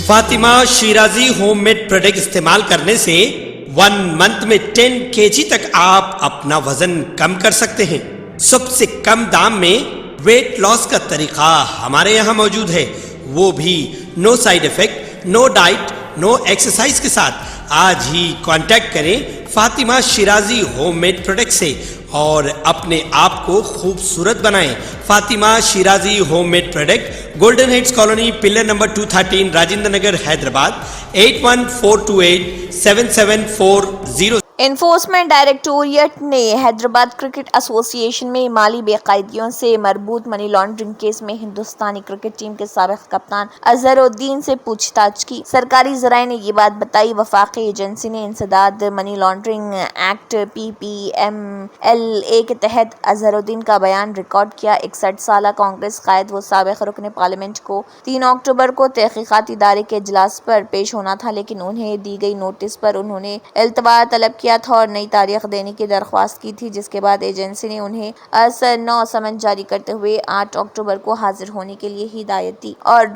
Fatima Shirazi home made product استعمال کرنے سے 1 منتھ میں 10 kg تک آپ اپنا وزن کم کر سکتے ہیں۔ سب سے کم دام میں ویٹ لاس کا طریقہ ہمارے یہاں موجود ہے، وہ بھی no side effect, no diet, no exercise کے ساتھ۔ آج ہی کانٹیکٹ کریں Fatima Shirazi home made product سے اور اپنے آپ کو خوبصورت بنائیں۔ Fatima Shirazi home made product, Golden Heights Colony, pillar number 213، Rajendra Nagar, Hyderabad, 8142877440۔ Enforcement Directorate نے حیدرآباد کرکٹ ایسوسی ایشن میں مالی بے قاعدگیوں سے مربوط منی لانڈرنگ کیس میں ہندوستانی کرکٹ ٹیم کے سابق کپتان اظہر الدین سے پوچھ تاچھ کی۔ سرکاری ذرائع نے یہ بات بتائی۔ وفاقی ایجنسی نے انسداد منی لانڈرنگ ایکٹ PPMLA کے تحت اظہر الدین کا بیان ریکارڈ کیا۔ 61 سالہ کانگریس قائد و سابق رکن پارلیمنٹ کو 3 اکتوبر کو تحقیقاتی ادارے کے اجلاس پر پیش ہونا تھا، لیکن انہیں دی گئی نوٹس پر انہوں نے التوا طلب کیا تھا اور نئی تاریخ دینے کی درخواست کی تھی، جس کے بعد ایجنسی نے انہیں نو سمن جاری کرتے ہوئے 8 اکتوبر کو حاضر ہونے کے لیے ہدایت دی اور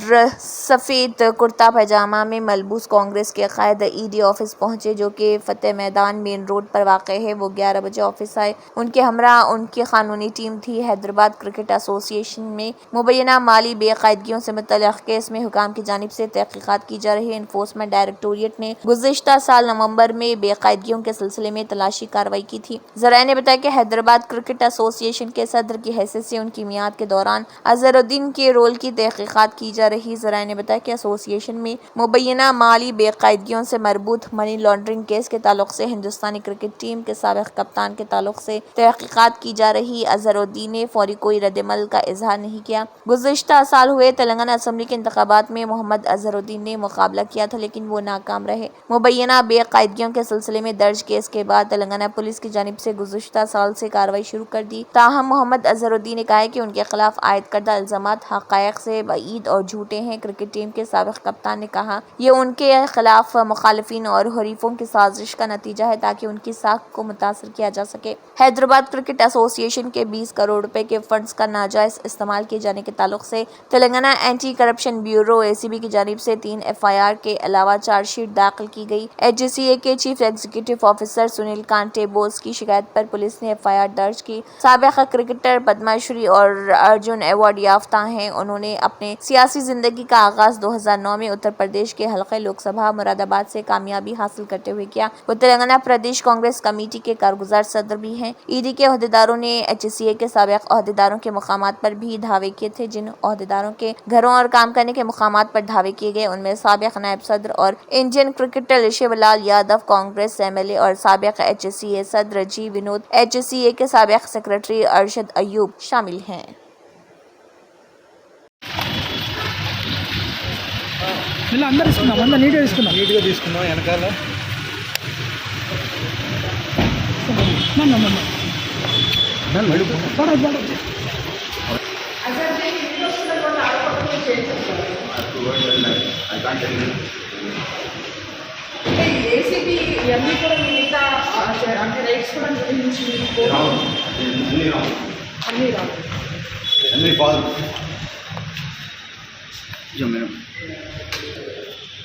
سفید کرتا پائجامہ میں ملبوس کانگریس کے قائد ED آفس پہنچے، جو کہ فتح میدان مین روڈ پر واقع ہے۔ وہ 11 بجے آفس آئے۔ ان کے ہمراہ ان کی قانونی ٹیم تھی۔ حیدرآباد کرکٹ ایسوسی ایشن میں مبینہ مالی بے قاعدگیوں سے متعلق کیس میں حکام کی جانب سے تحقیقات کی جا رہی ہے۔ انفورسمنٹ ڈائریکٹوریٹ نے گزشتہ سال نومبر میں بے قاعدگیوں کے سلسلے میں تلاشی کارروائی کی تھی۔ ذرائع نے بتایا کہ حیدرآباد کرکٹ ایسوسی ایشن کے صدر کی حیثیت سے ان کی میعاد کے دوران اظہر الدین کے رول کی تحقیقات کی جا رہی۔ ذرائع نے بتایا کہ ایسوسی ایشن میں مبینہ مالی بے قاعدگیوں سے مربوط منی لانڈرنگ کیس کے تعلق سے ہندوستانی کرکٹ ٹیم کے سابق کپتان کے تعلق سے تحقیقات کی جا رہی۔ اظہر الدین نے فوری کوئی رد عمل کا اظہار نہیں کیا۔ گزشتہ سال ہوئے تلنگانہ اسمبلی کے انتخابات میں محمد اظہر الدین نے مقابلہ کیا تھا، لیکن وہ ناکام رہے۔ مبینہ بے قاعدگیوں کے سلسلے میں درج کیس کے بعد تلنگانہ پولیس کی جانب سے گزشتہ سال سے کارروائی شروع کر دی۔ تاہم محمد اظہر الدین نے کہا ہے کہ ان کے خلاف عائد کردہ الزامات حقائق سے بعید اور جھوٹے ہیں۔ کرکٹ ٹیم کے سابق کپتان نے کہا یہ ان کے خلاف مخالفین اور حریفوں کی سازش کا نتیجہ ہے تاکہ ان کی ساکھ کو متاثر کیا جا سکے۔ حیدرآباد کرکٹ ایسوسی ایشن کے 20 کروڑ روپے کے فنڈز کا ناجائز استعمال کیے جانے کے تعلق سے Telangana Anti Corruption Bureau ACB کی جانب سے 3 FIR کے علاوہ چارج شیٹ داخل کی گئی۔ HGCA کے چیف ایگزیکٹو آفیسر سنیل کانٹے بوس کی شکایت پر پولیس نے FIR درج کی۔ سابق کرکٹر پدما شری اور ارجن ایوارڈ یافتہ ہیں۔ انہوں نے اپنے سیاسی زندگی کا آغاز 2009 میں اتر پردیش کے حلقہ لوک سبھا مراد آباد سے کامیابی حاصل کرتے ہوئے کیا۔ وہ تلنگانہ پردیش کانگریس کمیٹی کے کارگزار صدر بھی ہیں۔ ED کے عہدیداروں نے HGCA کے سابق عہدیداروں کے مقامات پر بھی دعوے کیے تھے۔ جن عہدیداروں کے گھروں اور کام کرنے کے مقامات پر دعوے کیے گئے، ان میں سابق نائب صدر اور انڈین کرکٹر شیو لال یادو، کانگریس MLA اور سابق HGCA صدر جی ونود، HGCA کے سابق سیکرٹری ارشد ایوب شامل ہیں۔ ఏసీబీ ఇవన్నీ కూడా మిగతా అంటే రైట్స్ కూడా గురించి అన్నీ రావు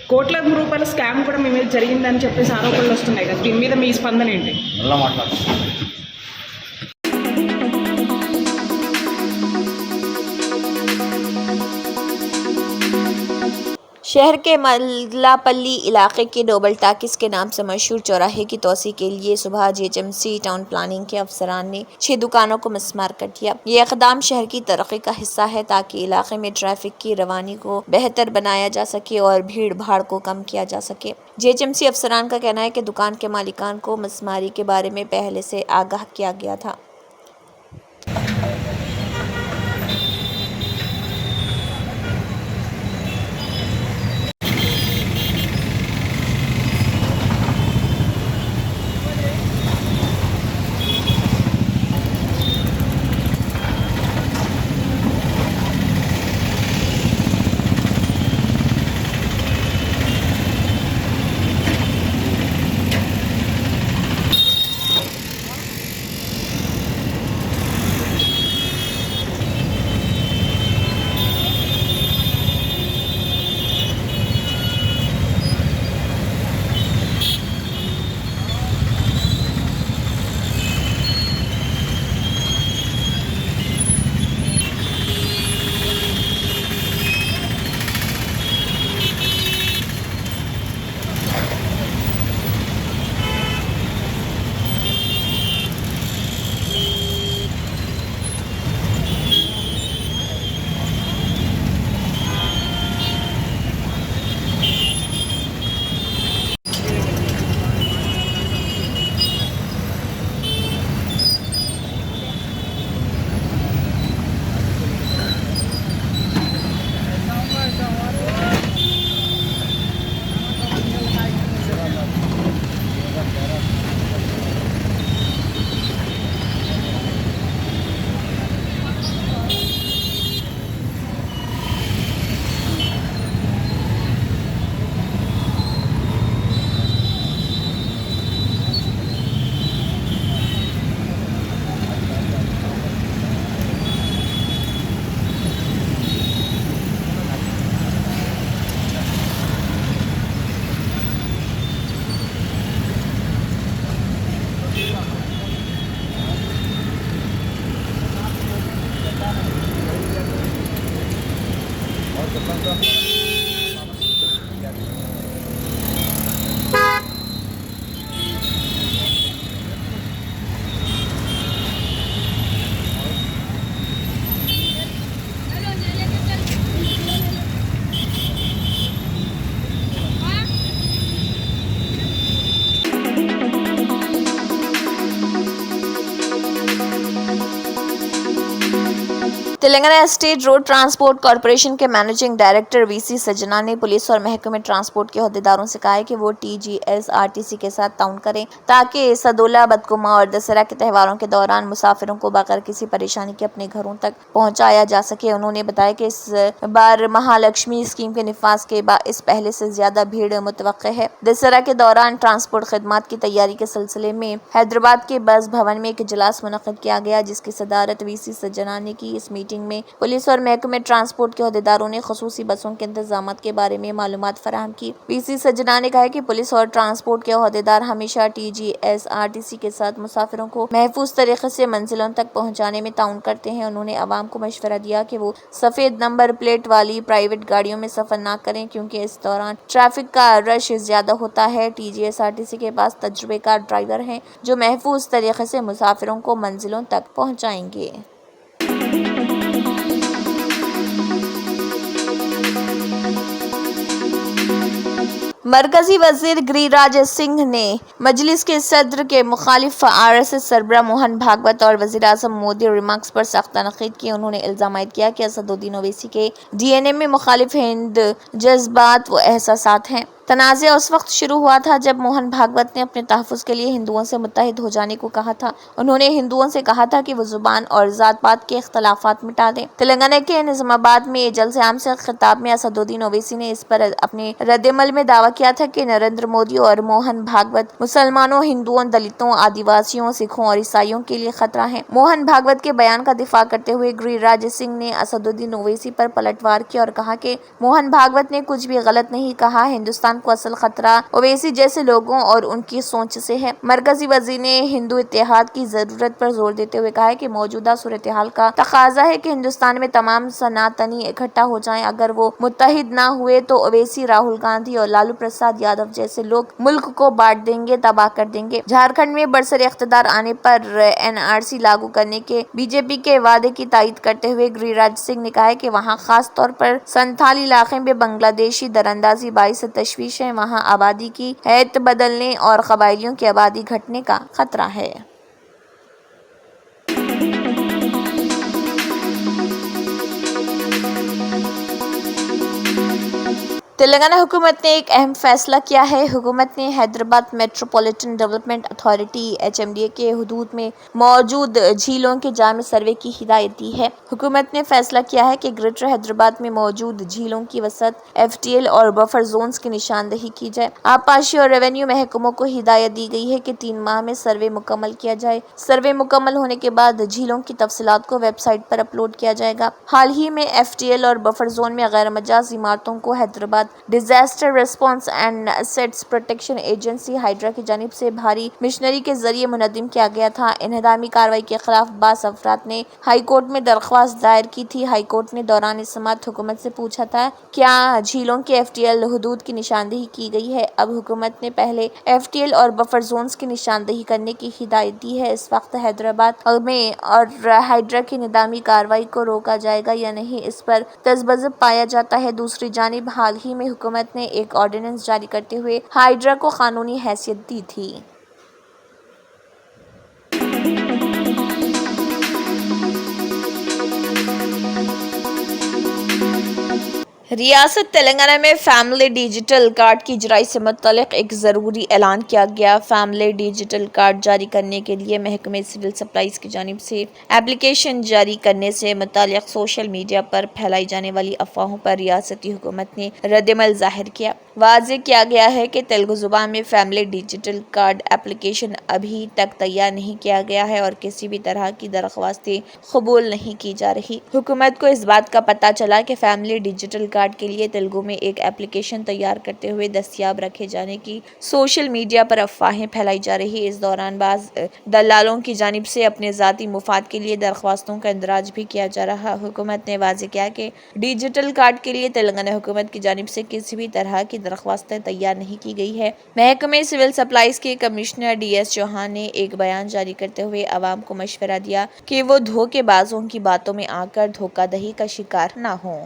కోట్ల రూపాయల స్కామ్ కూడా మీ మీద జరిగిందని చెప్పేసి ఆరోపణలు వస్తున్నాయి కదా, దీని మీద మీ స్పందన ఏంటి? شہر کے ملاپلی علاقے کے ڈوبل ٹاکس کے نام سے مشہور چوراہے کی توسیع کے لیے صبح GHMC ٹاؤن پلاننگ کے افسران نے 6 دکانوں کو مسمار کر دیا۔ یہ اقدام شہر کی ترقی کا حصہ ہے تاکہ علاقے میں ٹریفک کی روانی کو بہتر بنایا جا سکے اور بھیڑ بھاڑ کو کم کیا جا سکے۔ GHMC افسران کا کہنا ہے کہ دکان کے مالکان کو مسماری کے بارے میں پہلے سے آگاہ کیا گیا تھا۔ Telangana state road transport corporation کے مینیجنگ ڈائریکٹر وی.سی. سجنا نے پولیس اور محکمہ ٹرانسپورٹ کے عہدیداروں سے کہا ہے کہ وہ TGSRTC کے ساتھ تعاون کریں تاکہ صدولہ، بدکما اور دسہرہ کے تہواروں کے دوران مسافروں کو بغیر کسی پریشانی کے اپنے گھروں تک پہنچایا جا سکے۔ انہوں نے بتایا کہ اس بار مہالکشمی اسکیم کے نفاذ کے باعث پہلے سے زیادہ بھیڑ متوقع ہے۔ دسہرہ کے دوران ٹرانسپورٹ خدمات کی تیاری کے سلسلے میں حیدرآباد کے بس بھون میں ایک اجلاس منعقد کیا گیا، جس کی صدارت وی.سی. سجنا نے کی۔ اس میٹنگ میں پولیس اور محکمہ ٹرانسپورٹ کے عہدیداروں نے خصوصی بسوں کے انتظامات کے بارے میں معلومات فراہم کی۔ وی.سی. سجنا نے کہا کہ پولیس اور ٹرانسپورٹ کے عہدیدار ہمیشہ TGSRTC کے ساتھ مسافروں کو محفوظ طریقے سے منزلوں تک پہنچانے میں تعاون کرتے ہیں۔ انہوں نے عوام کو مشورہ دیا کہ وہ سفید نمبر پلیٹ والی پرائیویٹ گاڑیوں میں سفر نہ کریں کیونکہ اس دوران ٹریفک کا رش زیادہ ہوتا ہے۔ TGSRTC کے پاس تجربے کار ڈرائیور ہیں جو محفوظ طریقے سے مسافروں کو منزلوں تک پہنچائیں گے۔ مرکزی وزیر گری راج سنگھ نے مجلس کے صدر کے مخالف RSS سربراہ موہن بھاگوت اور وزیر اعظم مودی ریمارکس پر سخت تنقید کی۔ انہوں نے الزام عائد کیا کہ اسدالدین اویسی کے DNA میں مخالف ہند جذبات و احساسات ہیں۔ تنازع اس وقت شروع ہوا تھا جب موہن بھاگوت نے اپنے تحفظ کے لیے ہندوؤں سے متحد ہو جانے کو کہا تھا۔ انہوں نے ہندوؤں سے کہا تھا کہ وہ زبان اور ذات پات کے اختلافات مٹا دیں۔ تلنگانہ کے نظام آباد میں اجلاس عام سے خطاب میں اسدالدین اویسی نے اس پر اپنے ردعمل میں دعویٰ کیا تھا کہ نریندر مودی اور موہن بھاگوت مسلمانوں، ہندوؤں، دلتوں، آدیواسیوں، سکھوں اور عیسائیوں کے لیے خطرہ ہیں۔ موہن بھاگوت کے بیان کا دفاع کرتے ہوئے گری راج سنگھ نے اسدالدین اویسی پر پلٹوار کی اور کہا کہ موہن بھاگوت نے کچھ بھی غلط نہیں کہا۔ ہندوستان کو اصل خطرہ اویسی جیسے لوگوں اور ان کی سوچ سے ہے۔ مرکزی وزیر نے ہندو اتحاد کی ضرورت پر زور دیتے ہوئے کہا کہ موجودہ صورتحال کا تقاضا ہے کہ ہندوستان میں تمام سناتنی اکٹھا ہو جائیں۔ اگر وہ متحد نہ ہوئے تو اویسی، راہل گاندھی اور لالو پرساد یادو جیسے لوگ ملک کو بانٹ دیں گے، تباہ کر دیں گے۔ جھارکھنڈ میں برسر اقتدار آنے پر NRC لاگو کرنے کے BJP کے وعدے کی تائید کرتے ہوئے گری راج سنگھ نے کہا کہ وہاں خاص طور پر سنتھالی علاقے میں بنگلہ دیشی دراندازی باعث تشویش ہے۔ وہاں آبادی کی ہیئت بدلنے اور قبائلیوں کی آبادی گھٹنے کا خطرہ ہے۔ تلنگانہ حکومت نے ایک اہم فیصلہ کیا ہے۔ حکومت نے Hyderabad metropolitan development authority HMDA کے حدود میں موجود جھیلوں کے جامع سروے کی ہدایت دی ہے۔ حکومت نے فیصلہ کیا ہے کہ گریٹر حیدرآباد میں موجود جھیلوں کی وسعت، FTL اور بفر زونز کی نشاندہی کی جائے۔ آبپاشی اور ریونیو محکموں کو ہدایت دی گئی ہے کہ 3 ماہ میں سروے مکمل کیا جائے۔ سروے مکمل ہونے کے بعد جھیلوں کی تفصیلات کو ویب سائٹ پر اپلوڈ کیا جائے گا۔ حال ہی میں FTL اور بفر زون میں غیر مجاز عمارتوں کو Hyderabad disaster response and assets protection agency Hydraa کی جانب سے بھاری مشنری کے ذریعے منہدم کیا گیا تھا۔ انہدامی کارروائی کے خلاف 22 افراد نے ہائی کورٹ میں درخواست دائر کی تھی۔ ہائی کورٹ نے دوران سماعت حکومت سے پوچھا تھا کیا جھیلوں کے FTL حدود کی نشاندہی کی گئی ہے۔ اب حکومت نے پہلے FTL اور بفر زونز کی نشاندہی کرنے کی ہدایت دی ہے۔ اس وقت حیدرآباد میں اور ہائیڈرا کی انہدامی کارروائی کو روکا جائے گا یا نہیں، اس پر تذبذب پایا جاتا ہے۔ دوسری جانب حال ہی میں حکومت نے ایک آرڈیننس جاری کرتے ہوئے ہائیڈرا کو قانونی حیثیت دی تھی۔ ریاست تلنگانہ میں فیملی ڈیجیٹل کارڈ کی اجرائی سے متعلق ایک ضروری اعلان کیا گیا۔ فیملی ڈیجیٹل کارڈ جاری کرنے کے لیے محکمہ سول سپلائز کی جانب سے اپلیکیشن جاری کرنے سے متعلق سوشل میڈیا پر پھیلائی جانے والی افواہوں پر ریاستی حکومت نے ردعمل ظاہر کیا۔ واضح کیا گیا ہے کہ تیلگو زبان میں فیملی ڈیجیٹل کارڈ اپلیکیشن ابھی تک تیار نہیں کیا گیا ہے اور کسی بھی طرح کی درخواستیں قبول نہیں کی جا رہی۔ حکومت کو اس بات کا پتہ چلا کہ فیملی ڈیجیٹل کارڈ کے لیے تیلگو میں ایک اپلیکیشن تیار کرتے ہوئے دستیاب رکھے جانے کی سوشل میڈیا پر افواہیں پھیلائی جا رہی۔ اس دوران بعض دلالوں کی جانب سے اپنے ذاتی مفاد کے لیے درخواستوں کا اندراج بھی کیا جا رہا۔ حکومت نے واضح کیا کہ ڈیجیٹل کارڈ کے لیے تلنگانہ حکومت کی جانب سے کسی بھی طرح کی درخواستیں تیار نہیں کی گئی ہے۔ محکمہ سول سپلائز کے کمشنر DS چوہان نے ایک بیان جاری کرتے ہوئے عوام کو مشورہ دیا کہ وہ دھوکے بازوں کی باتوں میں آ کر دھوکہ دہی کا شکار نہ ہوں۔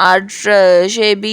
RJB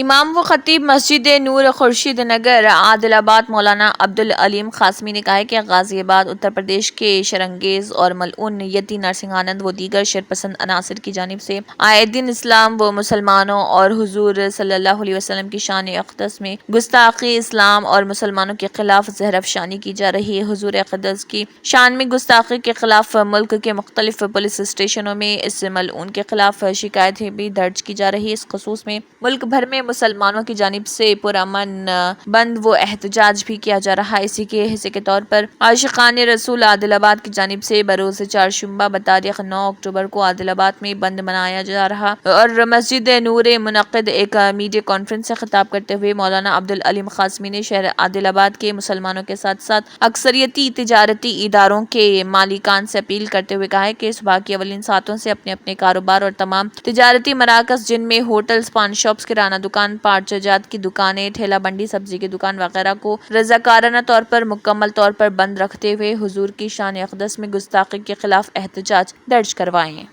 امام و خطیب مسجد نور خورشید نگر عادل آباد مولانا عبدالعلیم قاسمی نے کہا ہے کہ غازی آباد اتر پردیش کے شرنگیز اور ملعون نیتی نرسنگ آنند و دیگر شرپسند عناصر کی جانب سے آئے دن اسلام و مسلمانوں اور حضور صلی اللہ علیہ وسلم کی شان اقدس میں گستاخی، اسلام اور مسلمانوں کے خلاف زہر افشانی کی جا رہی ہے۔ حضور اقدس کی شان میں گستاخی کے خلاف ملک کے مختلف پولیس اسٹیشنوں میں اس ملعون کے خلاف شکایتیں بھی درج کی جا رہی ہے۔ اس خصوص میں ملک بھر میں مسلمانوں کی جانب سے پرامن بند و احتجاج بھی کیا جا رہا ہے۔ اسی کے حصے کے طور پر عاشقان رسول عادل آباد کی جانب سے بروز چہارشنبہ بتاریخ 9 اکتوبر کو عادل آباد میں بند منایا جا رہا اور مسجد نور منعقد ایک میڈیا کانفرنس سے خطاب کرتے ہوئے مولانا عبدالعلیم قاسمی نے شہر عادل آباد کے مسلمانوں کے ساتھ ساتھ اکثریتی تجارتی اداروں کے مالکان سے اپیل کرتے ہوئے کہا ہے کہ صبح کی اولین ساعتوں سے اپنے اپنے کاروبار اور تمام تجارتی مراکز جن میں ہوٹلز، پان شاپس، کرانہ دکان، پاٹ جات کی دکانیں، ٹھیلا بنڈی، سبزی کی دکان وغیرہ کو رضاکارانہ طور پر مکمل طور پر بند رکھتے ہوئے حضور کی شان اقدس میں گستاخی کے خلاف احتجاج درج کروائیں۔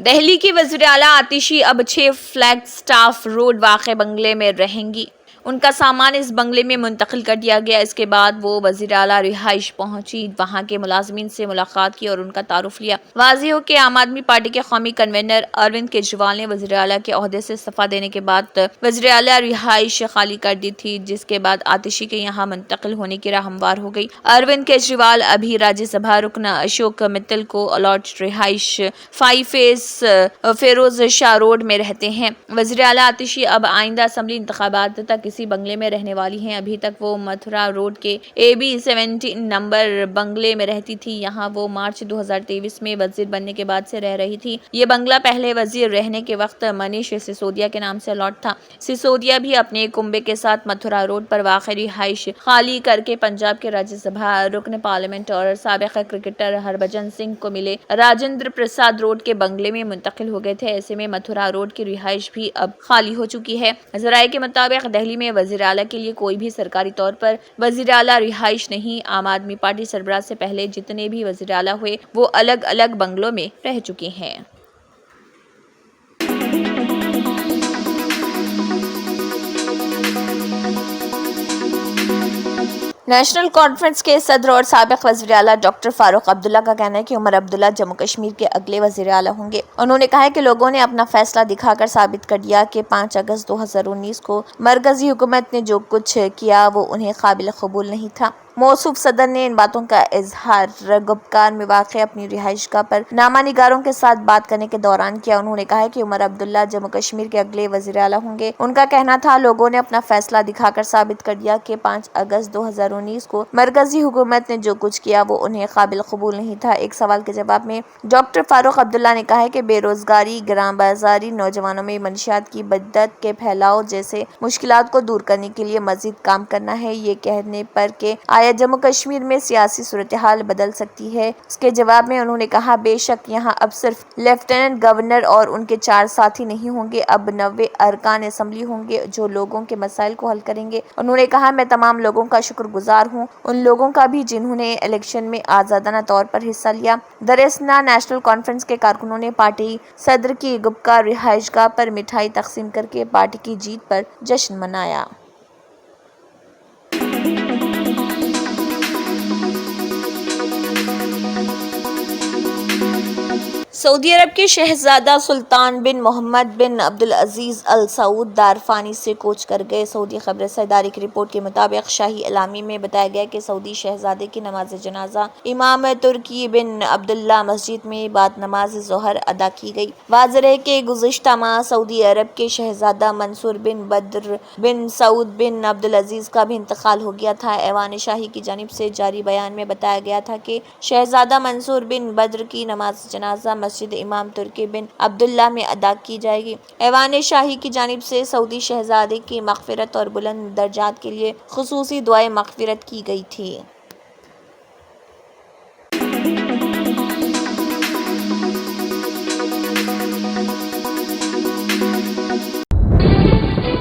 دہلی کی وزیراعلیٰ آتشی اب 6 فلیگ سٹاف روڈ واقع بنگلے میں رہیں گی۔ ان کا سامان اس بنگلے میں منتقل کر دیا گیا۔ اس کے بعد وہ وزیر اعلیٰ رہائش پہنچی، وہاں کے ملازمین سے ملاقات کی اور ان کا تعارف لیا۔ واضح ہو کہ عام آدمی پارٹی کے قومی کنوینر اروند کیجریوال نے وزیر اعلیٰ کے عہدے سے استعفیٰ دینے کے بعد وزیر اعلیٰ رہائش خالی کر دی تھی، جس کے بعد آتشی کے یہاں منتقل ہونے کی راہ ہموار ہو گئی۔ اروند کیجریوال ابھی راجیہ سبھا رکن اشوک متل کو الاٹ رہائش 5 فیس فیروز شاہ روڈ میں رہتے ہیں۔ وزیر اعلیٰ آتشی اب آئندہ اسمبلی انتخابات تک اسی بنگلے میں رہنے والی ہیں۔ ابھی تک وہ متھرا روڈ کے AB 17 نمبر بنگلے میں رہتی تھی۔ یہاں وہ مارچ 2023 میں وزیر بننے کے بعد سے رہ رہی تھی۔ یہ بنگلہ پہلے وزیر رہنے کے وقت منیش سسودیا کے نام سے الاٹ تھا۔ سسودیا بھی اپنے کنبے کے ساتھ متھرا روڈ پر واقع رہائش خالی کر کے پنجاب کے راجیہ سبھا رکن پارلیمنٹ اور سابق کرکٹر ہربھجن سنگھ کو ملے راجندر پرساد روڈ کے بنگلے میں منتقل ہو گئے تھے۔ ایسے میں متھرا روڈ کی رہائش بھی اب خالی ہو چکی ہے۔ ذرائع کے مطابق دہلی میں وزیر اعلیٰ کے لیے کوئی بھی سرکاری طور پر وزیر اعلیٰ رہائش نہیں۔ عام آدمی پارٹی سربراہ سے پہلے جتنے بھی وزیر اعلیٰ ہوئے وہ الگ الگ بنگلوں میں رہ چکے ہیں۔ نیشنل کانفرنس کے صدر اور سابق وزیر اعلیٰ ڈاکٹر فاروق عبداللہ کا کہنا ہے کہ عمر عبداللہ جموں کشمیر کے اگلے وزیر اعلیٰ ہوں گے۔ انہوں نے کہا ہے کہ لوگوں نے اپنا فیصلہ دکھا کر ثابت کر دیا کہ 5 اگست 2019 کو مرکزی حکومت نے جو کچھ کیا وہ انہیں قابل قبول نہیں تھا۔ موصوف صدر نے ان باتوں کا اظہار گپکار میں واقع اپنی رہائش گاہ پر نامہ نگاروں کے ساتھ بات کرنے کے دوران کیا۔ انہوں نے کہا کہ عمر عبداللہ جموں کشمیر کے اگلے وزیر اعلیٰ ہوں گے۔ ان کا کہنا تھا لوگوں نے اپنا فیصلہ دکھا کر ثابت کر دیا کہ 5 اگست 2019 کو مرکزی حکومت نے جو کچھ کیا وہ انہیں قابل قبول نہیں تھا۔ ایک سوال کے جواب میں ڈاکٹر فاروق عبداللہ نے کہا کہ بے روزگاری، گران بازاری، نوجوانوں میں منشیات کی بدت کے پھیلاؤ جیسے مشکلات کو دور کرنے کے لیے مزید کام کرنا ہے۔ یہ کہنے پر کہ آیا جموں کشمیر میں سیاسی صورتحال بدل سکتی ہے، اس کے جواب میں انہوں نے کہا بے شک یہاں اب صرف لیفٹیننٹ گورنر اور ان کے 4 ساتھی نہیں ہوں گے، اب 90 ارکان اسمبلی ہوں گے جو لوگوں کے مسائل کو حل کریں گے۔ انہوں نے کہا میں تمام لوگوں کا شکر گزار ہوں، ان لوگوں کا بھی جنہوں نے الیکشن میں آزادانہ طور پر حصہ لیا۔ دراصل نیشنل کانفرنس کے کارکنوں نے پارٹی صدر کی گپکار رہائش گاہ پر مٹھائی تقسیم کر کے پارٹی کی جیت پر جشن منایا۔ سعودی عرب کے شہزادہ سلطان بن محمد بن عبدالعزیز ال سعود دارفانی سے کوچ کر گئے۔ سعودی خبر رساں ادارے کی رپورٹ کے مطابق شاہی اعلامیہ میں بتایا گیا کہ سعودی شہزادے کی نماز جنازہ امام ترکی بن عبداللہ مسجد میں بعد نماز ظہر ادا کی گئی۔ واضح ہے کہ گزشتہ ماہ سعودی عرب کے شہزادہ منصور بن بدر بن سعود بن عبدالعزیز کا بھی انتقال ہو گیا تھا۔ ایوان شاہی کی جانب سے جاری بیان میں بتایا گیا تھا کہ شہزادہ منصور بن بدر کی نماز جنازہ مسجد امام ترکی بن عبداللہ میں ادا کی جائے گی۔ ایوان شاہی کی جانب سے سعودی شہزادے کی مغفرت اور بلند درجات کے لیے خصوصی دعائیں مغفرت کی گئی تھی۔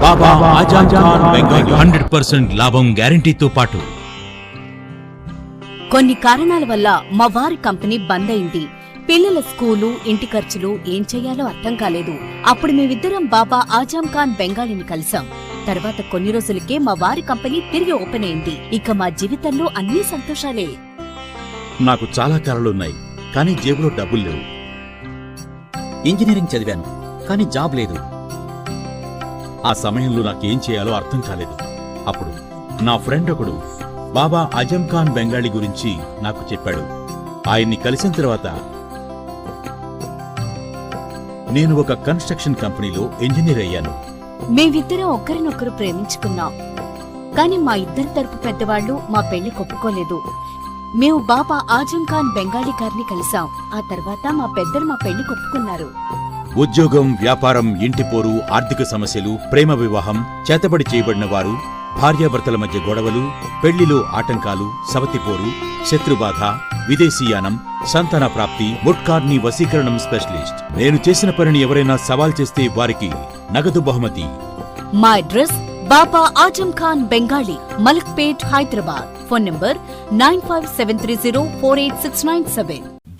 బాబా ఆజం ఖాన్ బెంగాల్ 100% లాభం గ్యారంటీతో పాటు కొన్ని కారణాల వల్ల మా వారి కంపెనీ బంద్ అయింది. పిల్లల స్కూలు, ఇంటి ఖర్చులు ఏం చెయ్యాలో అర్థం కాలేదు. అప్పుడు మేమిద్దరం బాబా ఆజం ఖాన్ బెంగాలీని కలిసాం. తర్వాత కొన్ని రోజులకే మా వారి కంపెనీ తిరిగి ఓపెన్ అయింది. ఇక మా జీవితంలో అన్ని సంతోషాలే. నాకు చాలా కలలున్నాయి, కానీ జేబులో డబ్బులు లేవు. ఇంజనీరింగ్ చదివాను, కానీ జాబ్ లేదు. ఆ సమయంలో నాకేం చేయాలో అర్థం కాలేదు. అప్పుడు నా ఫ్రెండ్ ఒకడు బాబా అజం ఖాన్ బెంగాలీ గురించి నాకు చెప్పాడు. ఆయన్ని కలిసిన తర్వాత నేను ఒక కన్స్ట్రక్షన్ కంపెనీలో ఇంజనీర్ అయ్యాను. మేమిద్దరం ఒకరినొకరు ప్రేమించుకున్నాం. కాని మా ఇద్దరి తరపు పెద్దవాళ్లు మా పెళ్లి ఒప్పుకోలేదు. మేము బాబా ఆజం ఖాన్ బెంగాలీ గారిని కలిసాం. ఆ తర్వాత మా పెద్దలు మా పెళ్లి ఒప్పుకున్నారు. ఉద్యోగం, వ్యాపారం, ఇంటిపోరు, ఆర్థిక సమస్యలు, ప్రేమ వివాహం, చేతబడి చేయబడిన వారు, భార్యాభర్తల మధ్య గొడవలు, పెళ్లిలో ఆటంకాలు, సవతిపోరు, శత్రుబాధ, విదేశీయానం, సంతాన ప్రాప్తి, ముట్కార్ని వశీకరణం స్పెషలిస్ట్. నేను చేసిన పనిని ఎవరైనా సవాల్ చేస్తే వారికి నగదు బహుమతి. మా address Baba Azam Khan Bengali, Malakpet, Hyderabad. Phone number 9573048697.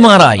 MRI,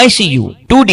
ICU, 2D